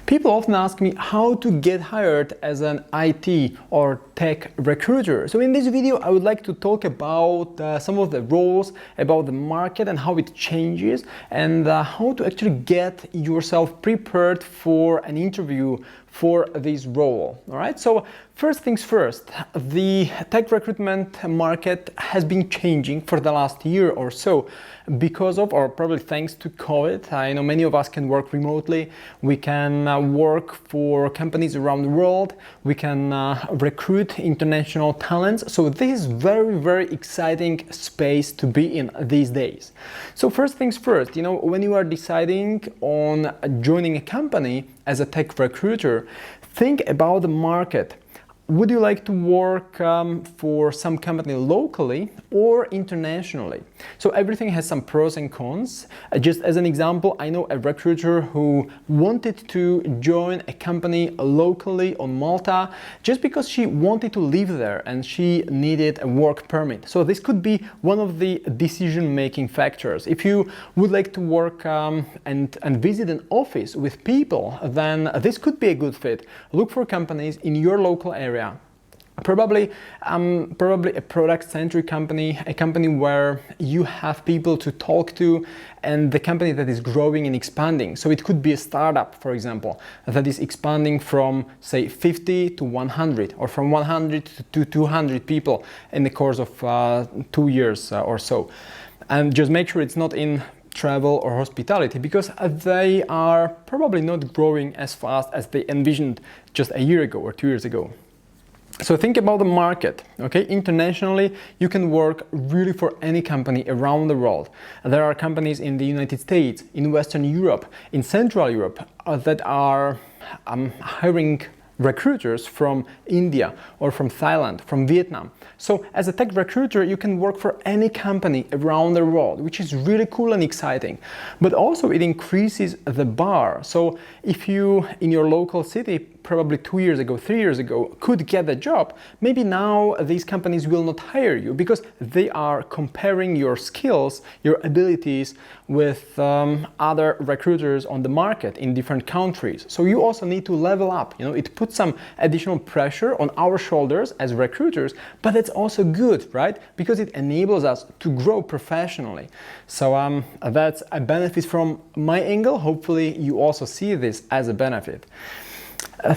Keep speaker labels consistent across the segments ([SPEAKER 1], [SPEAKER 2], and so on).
[SPEAKER 1] People often ask me how to get hired as an IT or tech recruiter. So in this video, I would like to talk about some of the roles, about the market and how it changes, and how to actually get yourself prepared for an interview for this role. All right. So first things first, the tech recruitment market has been changing for the last year or so because of, or probably thanks to COVID. I know many of us can work remotely. We can work for companies around the world. We can recruit international talents. So this is very, very exciting space to be in these days. So first things first, when you are deciding on joining a company as a tech recruiter, think about the market. Would you like to work for some company locally or internationally? So everything has some pros and cons. Just as an example, I know a recruiter who wanted to join a company locally on Malta just because she wanted to live there and she needed a work permit. So this could be one of the decision-making factors. If you would like to work and visit an office with people, then this could be a good fit. Look for companies in your local area. Probably a product-centric company, a company where you have people to talk to, and the company that is growing and expanding. So it could be a startup, for example, that is expanding from, say, 50 to 100, or from 100 to 200 people in the course of 2 years or so. And just make sure it's not in travel or hospitality, because they are probably not growing as fast as they envisioned just a year ago or 2 years ago. So think about the market, okay? Internationally, you can work really for any company around the world. There are companies in the United States, in Western Europe, in Central Europe that are hiring recruiters from India or from Thailand, from Vietnam. So as a tech recruiter, you can work for any company around the world, which is really cool and exciting. But also it increases the bar. So if you, in your local city, probably 2 years ago, 3 years ago, could get a job, maybe now these companies will not hire you because they are comparing your skills, your abilities with other recruiters on the market in different countries. So you also need to level up. It puts some additional pressure on our shoulders as recruiters, but it's also good, right? Because it enables us to grow professionally. So that's a benefit from my angle. Hopefully you also see this as a benefit.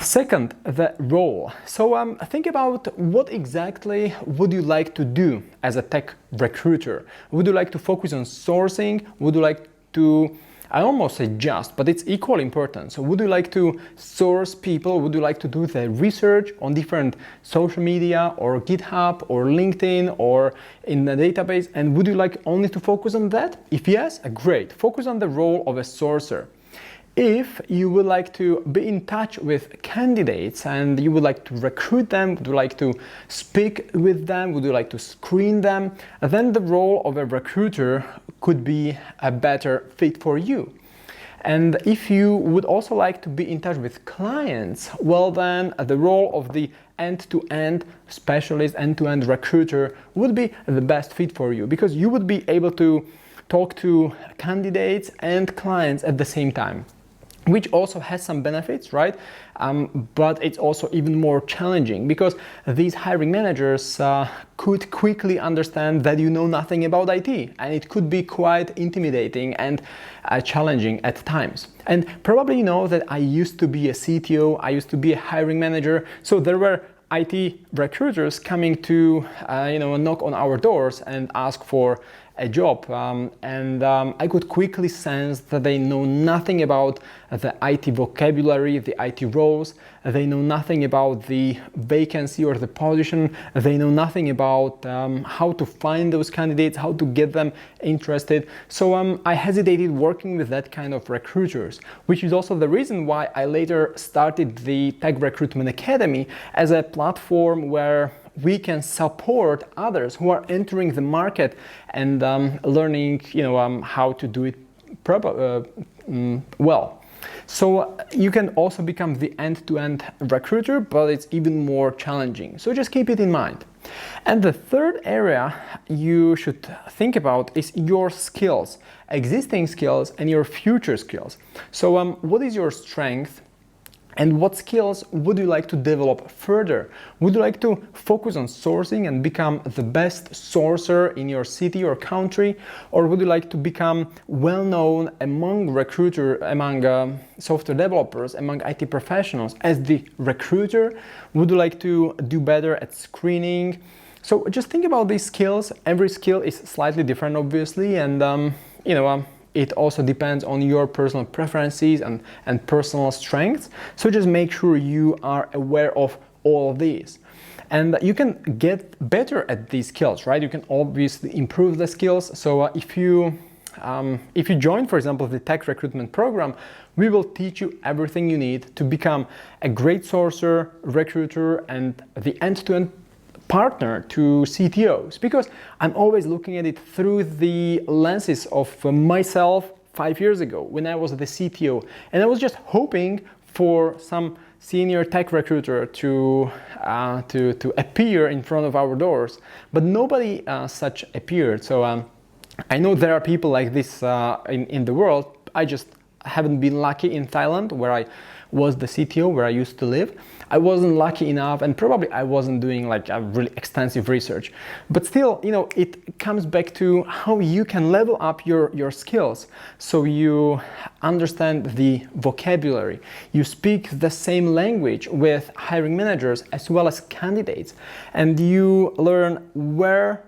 [SPEAKER 1] Second, the role. So think about what exactly would you like to do as a tech recruiter? Would you like to focus on sourcing? Would you like to, I almost say just, but it's equally important. So would you like to source people? Would you like to do the research on different social media or GitHub or LinkedIn or in the database? And would you like only to focus on that? If yes, great. Focus on the role of a sourcer. If you would like to be in touch with candidates and you would like to recruit them, would you like to speak with them, would you like to screen them, then the role of a recruiter could be a better fit for you. And if you would also like to be in touch with clients, well then the role of the end-to-end specialist, end-to-end recruiter would be the best fit for you, because you would be able to talk to candidates and clients at the same time, which also has some benefits, right? But it's also even more challenging because these hiring managers could quickly understand that you know nothing about IT, and it could be quite intimidating and challenging at times. And probably you know that I used to be a CTO, I used to be a hiring manager, so there were IT recruiters coming to knock on our doors and ask for a job, and I could quickly sense that they know nothing about the IT vocabulary, the IT roles. They know nothing about the vacancy or the position. They know nothing about how to find those candidates, how to get them interested. So I hesitated working with that kind of recruiters, which is also the reason why I later started the Tech Recruitment Academy as a platform where we can support others who are entering the market and learning, how to do it well. So you can also become the end-to-end recruiter, but it's even more challenging. So just keep it in mind. And the third area you should think about is your skills, existing skills and your future skills. So what is your strength? And what skills would you like to develop further? Would you like to focus on sourcing and become the best sourcer in your city or country? Or would you like to become well-known among software developers, among IT professionals as the recruiter? Would you like to do better at screening? So just think about these skills. Every skill is slightly different, obviously, and it also depends on your personal preferences and personal strengths. So just make sure you are aware of all of these. And you can get better at these skills, right? You can obviously improve the skills. So if you join, for example, the Tech Recruitment program, we will teach you everything you need to become a great sourcer, recruiter, and the end-to-end partner to CTOs, because I'm always looking at it through the lenses of myself 5 years ago when I was the CTO, and I was just hoping for some senior tech recruiter to appear in front of our doors, but nobody such appeared. So I know there are people like this in the world. I just haven't been lucky in Thailand, where I was the CTO, where I used to live. I wasn't lucky enough, and probably I wasn't doing like a really extensive research. But still, it comes back to how you can level up your skills. So you understand the vocabulary, you speak the same language with hiring managers as well as candidates, and you learn where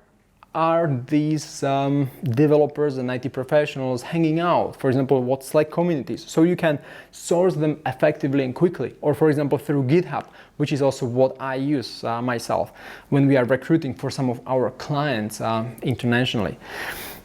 [SPEAKER 1] are these developers and IT professionals hanging out? For example, what Slack communities, so you can source them effectively and quickly. Or for example, through GitHub, which is also what I use myself when we are recruiting for some of our clients internationally.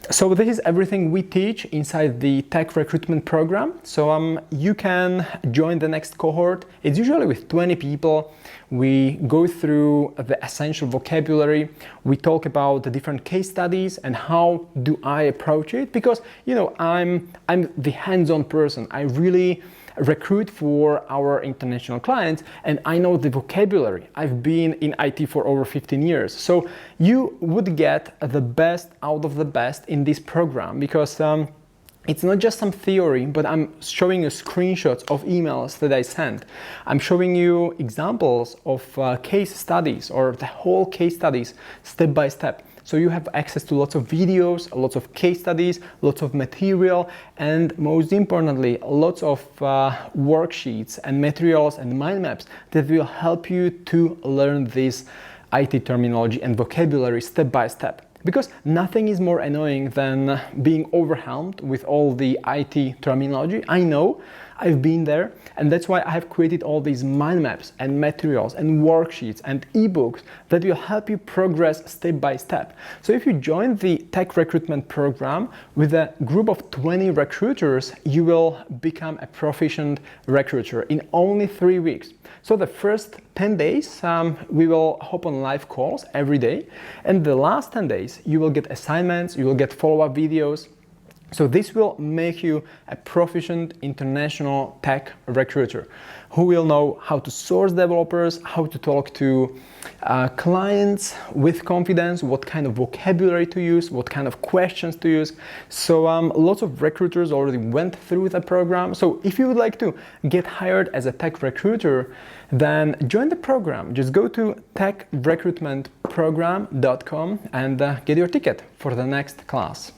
[SPEAKER 1] So this is everything we teach inside the Tech Recruitment program. So you can join the next cohort. It's usually with 20 people. We go through the essential vocabulary. We talk about the different case studies and how do I approach it, because I'm the hands-on person. I really recruit for our international clients, and I know the vocabulary. I've been in IT for over 15 years. So you would get the best out of the best in this program, because it's not just some theory, but I'm showing you screenshots of emails that I sent. I'm showing you examples of case studies, or the whole case studies step by step. So you have access to lots of videos, lots of case studies, lots of material, and most importantly, lots of worksheets and materials and mind maps that will help you to learn this IT terminology and vocabulary step by step. Because nothing is more annoying than being overwhelmed with all the IT terminology. I know, I've been there, and that's why I have created all these mind maps and materials and worksheets and ebooks that will help you progress step by step. So if you join the Tech Recruitment program with a group of 20 recruiters, you will become a proficient recruiter in only 3 weeks. So the first 10 days, we will hop on live calls every day, and the last 10 days, you will get assignments, you will get follow-up videos. So this will make you a proficient international tech recruiter who will know how to source developers, how to talk to clients with confidence, what kind of vocabulary to use, what kind of questions to use. So lots of recruiters already went through the program. So if you would like to get hired as a tech recruiter, then join the program. Just go to techrecruitmentprogram.com and get your ticket for the next class.